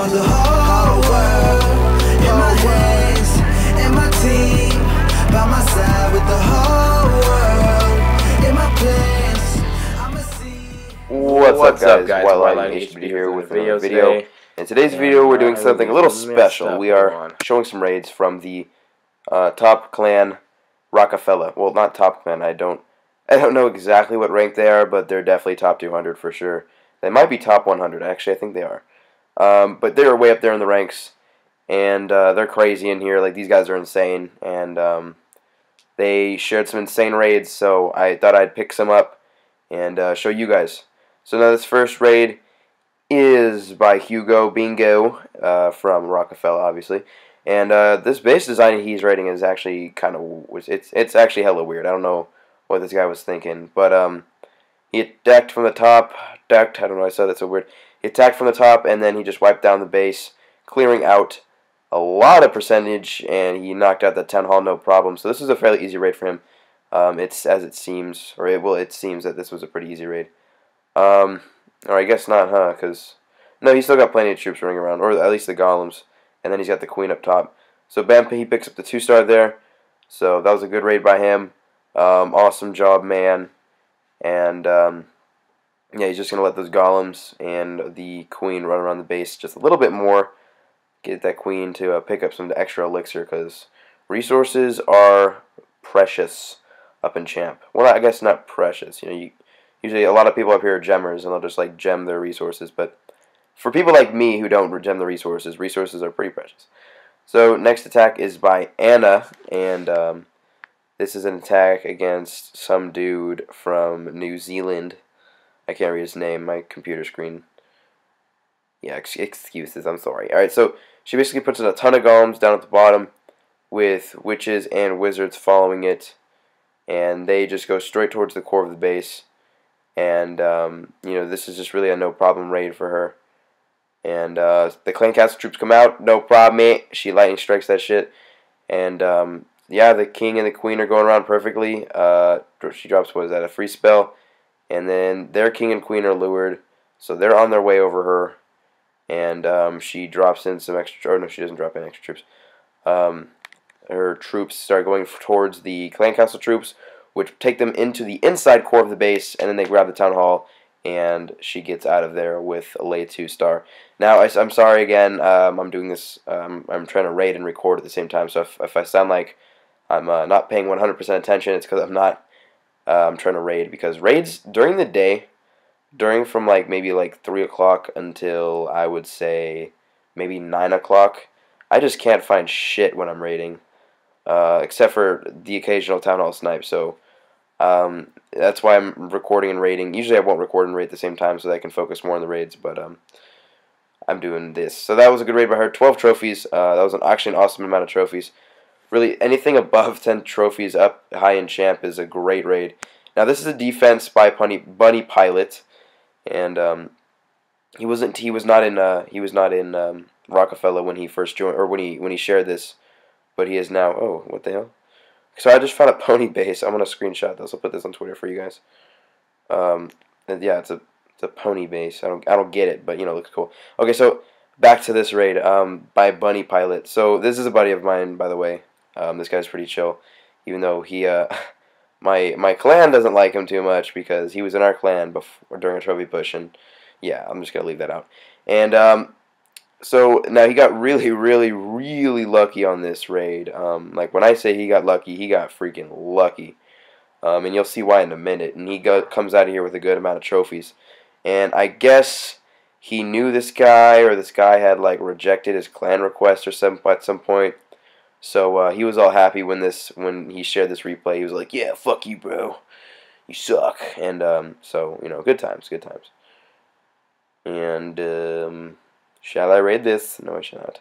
want the whole world in my hands, and my team by my side with the whole world in my plans. I'ma see. What's up guys? Wildlight HBD here with another video. In today's video we're doing something a little special. We are showing some raids from the top clan Rockefeller. Well, not top clan. I don't know exactly what rank they are, but they're definitely top 200 for sure. They might be top 100. Actually, I think they are. But they're way up there in the ranks, and they're crazy in here. Like, these guys are insane, and they shared some insane raids, so I thought I'd pick some up and show you guys. So now this first raid is by Hugo Bingo from Rockefeller, obviously. And this base design he's raiding is actually kind of, it's actually hella weird. I don't know what this guy was thinking, but he attacked from the top. I don't know. I said that's so weird. He attacked from the top, and then he just wiped down the base, clearing out a lot of percentage, and he knocked out the town hall no problem. So this is a fairly easy raid for him. It's as it seems, or it seems that this was a pretty easy raid. Or I guess not, huh? Because no, he's still got plenty of troops running around, or at least the golems. And then he's got the queen up top. So bam, he picks up the 2-star there. So that was a good raid by him. Awesome job, man. And yeah, he's just going to let those golems and the queen run around the base just a little bit more. Get that queen to pick up some extra elixir, because resources are precious up in Champ. Well, I guess not precious. You know, usually a lot of people up here are gemmers, and they'll just like gem their resources. But for people like me who don't gem the resources are pretty precious. So next attack is by Anna, and this is an attack against some dude from New Zealand. I can't read his name. My computer screen. Yeah, excuses. I'm sorry. Alright, so she basically puts in a ton of golems down at the bottom with witches and wizards following it. And they just go straight towards the core of the base. And, you know, this is just really a no-problem raid for her. And the clan castle troops come out. No problem, mate. She lightning strikes that shit. And, yeah, the king and the queen are going around perfectly. She drops, what is that, a free spell. And then their king and queen are lured. So they're on their way over her. And she drops in some extra, or no, she doesn't drop in extra troops. Her troops start going towards the clan castle troops, which take them into the inside core of the base, and then they grab the town hall, and she gets out of there with a Leut 2-star. Now, I'm sorry again, I'm doing this, I'm trying to raid and record at the same time, so if I sound like I'm not paying 100% attention, it's because I'm not. I'm trying to raid, because raids during the day, from like maybe like 3 o'clock until I would say maybe 9 o'clock, I just can't find shit when I'm raiding, except for the occasional town hall snipe. So that's why I'm recording and raiding. Usually I won't record and raid at the same time so that I can focus more on the raids, but I'm doing this. So that was a good raid by her. 12 trophies. That was actually an awesome amount of trophies. Really, anything above 10 trophies up high in Champ is a great raid. Now this is a defense by Bunny Pilot, and he was not in Rockefeller when he first joined, or when he shared this, but he is now. Oh, what the hell? So I just found a pony base. I'm gonna screenshot this. I'll put this on Twitter for you guys. And yeah, it's a pony base. I don't get it, but you know, it looks cool. Okay, so back to this raid by Bunny Pilot. So this is a buddy of mine, by the way. This guy's pretty chill, even though he my clan doesn't like him too much, because he was in our clan before, during a trophy push, and yeah, I'm just gonna leave that out. And so now he got really, really, really lucky on this raid. Like when I say he got lucky, he got freaking lucky. And you'll see why in a minute. And he comes out of here with a good amount of trophies. And I guess he knew this guy, or this guy had like rejected his clan request or something at some point. So he was all happy when he shared this replay. He was like, "Yeah, fuck you, bro. You suck." And so you know, good times, good times. And shall I raid this? No, I shall not.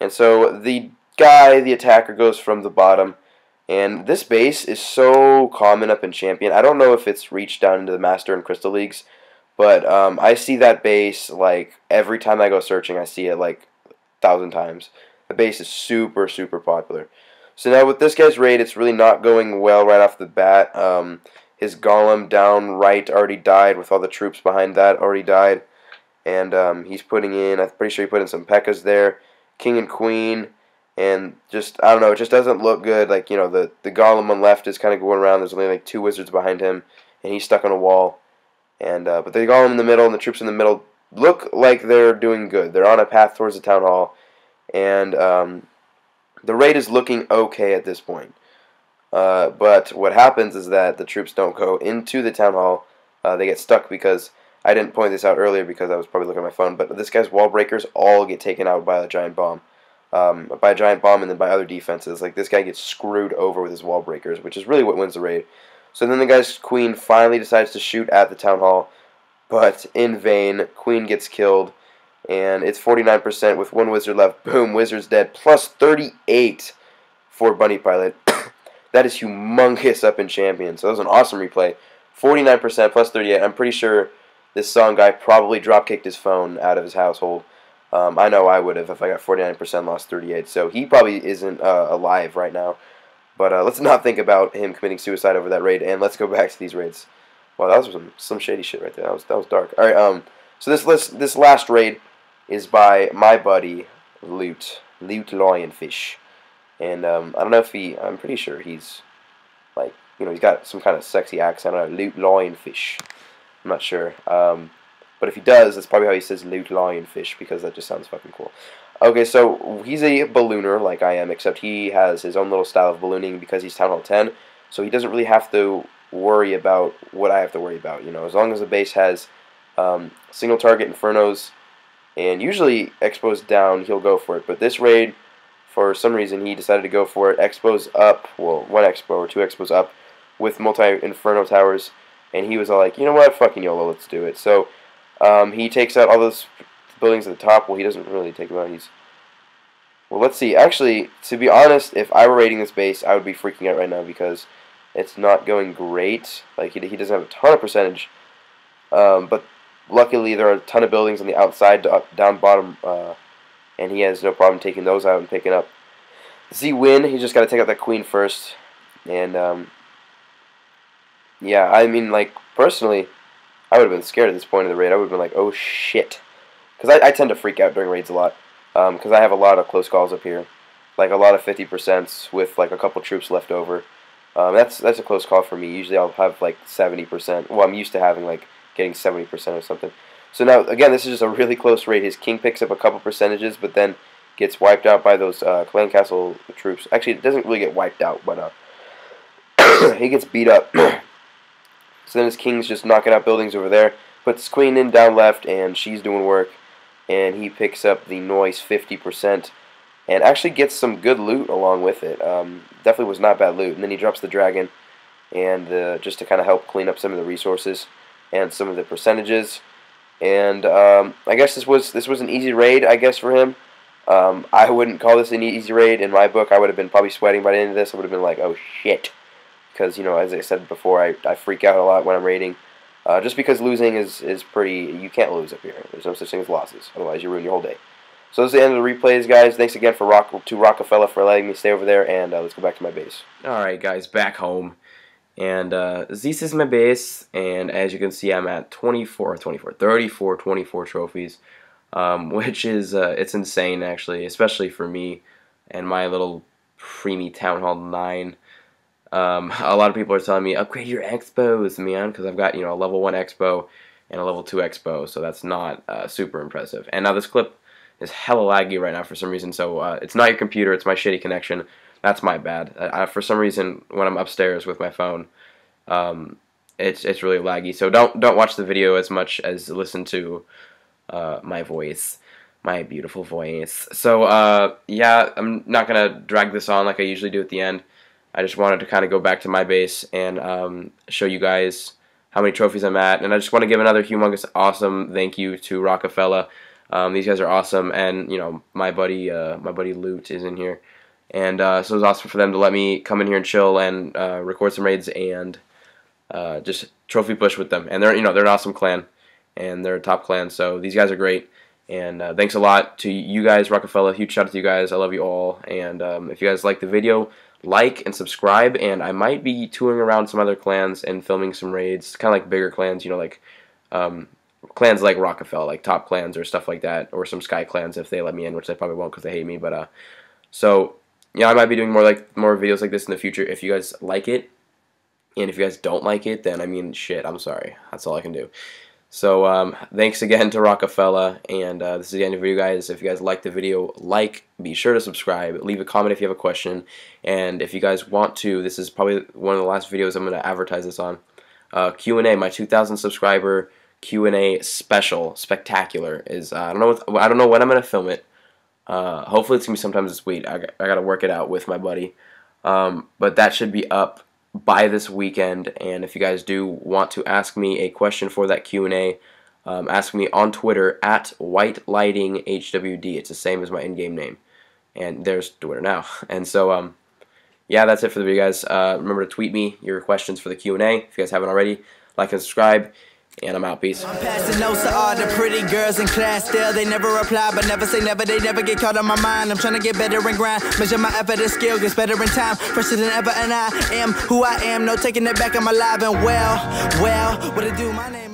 And so the attacker, goes from the bottom. And this base is so common up in Champion. I don't know if it's reached down into the Master and Crystal Leagues, but I see that base like every time I go searching. I see it like 1,000 times. The base is super, super popular. So now with this guy's raid, it's really not going well right off the bat. His golem down right already died, with all the troops behind that already died. and he's putting in, I'm pretty sure he put in some P.E.K.K.A.s there, king and queen, and just, I don't know, it just doesn't look good. Like, you know, the golem on left is kind of going around, there's only like 2 wizards behind him, and he's stuck on a wall, and but the golem in the middle and the troops in the middle look like they're doing good. They're on a path towards the town hall, and the raid is looking okay at this point. But what happens is that the troops don't go into the town hall. They get stuck because, I didn't point this out earlier because I was probably looking at my phone, but this guy's wall breakers all get taken out by a giant bomb. And then by other defenses. Like, this guy gets screwed over with his wall breakers, which is really what wins the raid. So then the guy's queen finally decides to shoot at the town hall, but in vain. Queen gets killed, and it's 49% with 1 wizard left. Boom, wizard's dead. Plus 38 for Bunny Pilot. That is humongous up in Champion. So that was an awesome replay. 49% plus 38. I'm pretty sure this song guy probably drop-kicked his phone out of his household. I know I would have if I got 49%, lost 38. So he probably isn't alive right now. But let's not think about him committing suicide over that raid, and let's go back to these raids. Wow, that was some shady shit right there. That was dark. All right, so this last raid is by my buddy Leut Lionfish, and I don't know if I'm pretty sure he's like, you know, he's got some kind of sexy accent. I don't know, Leut Lionfish. I'm not sure. But if he does, that's probably how he says Leut Lionfish, because that just sounds fucking cool. Okay, so he's a ballooner like I am, except he has his own little style of ballooning because he's Town Hall 10, so he doesn't really have to worry about what I have to worry about. You know, as long as the base has single target infernos and usually expos down, he'll go for it. But this raid, for some reason, he decided to go for it. Expos up, well, 1 expo or 2 expos up with multi-inferno towers, and he was all like, you know what, fucking YOLO, let's do it. So he takes out all those buildings at the top. Well, he doesn't really take them out. Well, let's see. Actually, to be honest, if I were raiding this base, I would be freaking out right now because it's not going great. Like, he doesn't have a ton of percentage. But luckily, there are a ton of buildings on the outside, down bottom, and he has no problem taking those out and picking up. Does he win? He's just got to take out that queen first. And, yeah, I mean, like, personally, I would have been scared at this point of the raid. I would have been like, oh, shit. Because I tend to freak out during raids a lot. Because I have a lot of close calls up here. Like, a lot of 50% with, like, a couple troops left over. That's a close call for me. Usually I'll have, like, 70%. Well, I'm used to having, like, getting 70% or something. So now, again, this is just a really close raid. His king picks up a couple percentages, but then gets wiped out by those clan castle troops. Actually, it doesn't really get wiped out, but he gets beat up. So then his king's just knocking out buildings over there. Puts his queen in down left, and she's doing work. And he picks up the noise 50%. And actually gets some good loot along with it. Definitely was not bad loot. And then he drops the dragon, and just to kind of help clean up some of the resources and some of the percentages. And I guess this was an easy raid, I guess, for him. I wouldn't call this an easy raid. In my book, I would have been probably sweating by the end of this. I would have been like, oh shit. Because, you know, as I said before, I freak out a lot when I'm raiding. Just because losing is pretty... You can't lose up here. There's no such thing as losses. Otherwise, you ruin your whole day. So this is the end of the replays, guys. Thanks again to ROCKAFELLA for letting me stay over there. And let's go back to my base. Alright, guys. Back home. And this is my base. And as you can see, I'm at 34 trophies. Which is... it's insane, actually. Especially for me and my little preemie Town Hall 9. A lot of people are telling me, upgrade your expos, man, because I've got, you know, a level 1 expo and a level 2 expo, so that's not super impressive. And now this clip is hella laggy right now for some reason, so it's not your computer, it's my shitty connection. That's my bad. For some reason, when I'm upstairs with my phone, it's really laggy, so don't watch the video as much as listen to my voice. My beautiful voice. So, yeah, I'm not going to drag this on like I usually do at the end. I just wanted to kind of go back to my base and show you guys how many trophies I'm at. And I just want to give another humongous awesome thank you to ROCKAFELLA. These guys are awesome, and you know, my buddy Leut is in here, and so it was awesome for them to let me come in here and chill and record some raids and just trophy push with them. And they're an awesome clan, and they're a top clan. So these guys are great. And thanks a lot to you guys, ROCKAFELLA. Huge shout out to you guys. I love you all. And if you guys like the video, like and subscribe. And I might be touring around some other clans and filming some raids, kind of like bigger clans, you know, like clans like Rockefeller, like top clans or stuff like that, or some Sky clans if they let me in, which they probably won't because they hate me. But so yeah, I might be doing more videos like this in the future if you guys like it. And if you guys don't like it, then I mean, shit, I'm sorry. That's all I can do. So thanks again to Rockefeller, and this is the end of the video, guys. If you guys liked the video, be sure to subscribe, leave a comment if you have a question, and if you guys want to, this is probably one of the last videos I'm going to advertise this on, Q&A, my 2,000 subscriber Q&A spectacular is, I don't know when I'm going to film it. Hopefully it's going to be sometime this week. I got to work it out with my buddy, but that should be up by this weekend. And if you guys do want to ask me a question for that Q&A, ask me on Twitter at WhiteLightingHWD. It's the same as my in-game name, and there's Twitter now. And so yeah, that's it for the video, guys. Remember to tweet me your questions for the Q&A if you guys haven't already. Like and subscribe, and I'm out. Peace. I'm passing notes to all the pretty girls in class. Still, they never reply, but never say never. They never get caught on my mind. I'm trying to get better and grind. Measure my effort and skill gets better in time. Fresher than ever, and I am who I am. No taking it back. I'm alive and well. What it do? My name is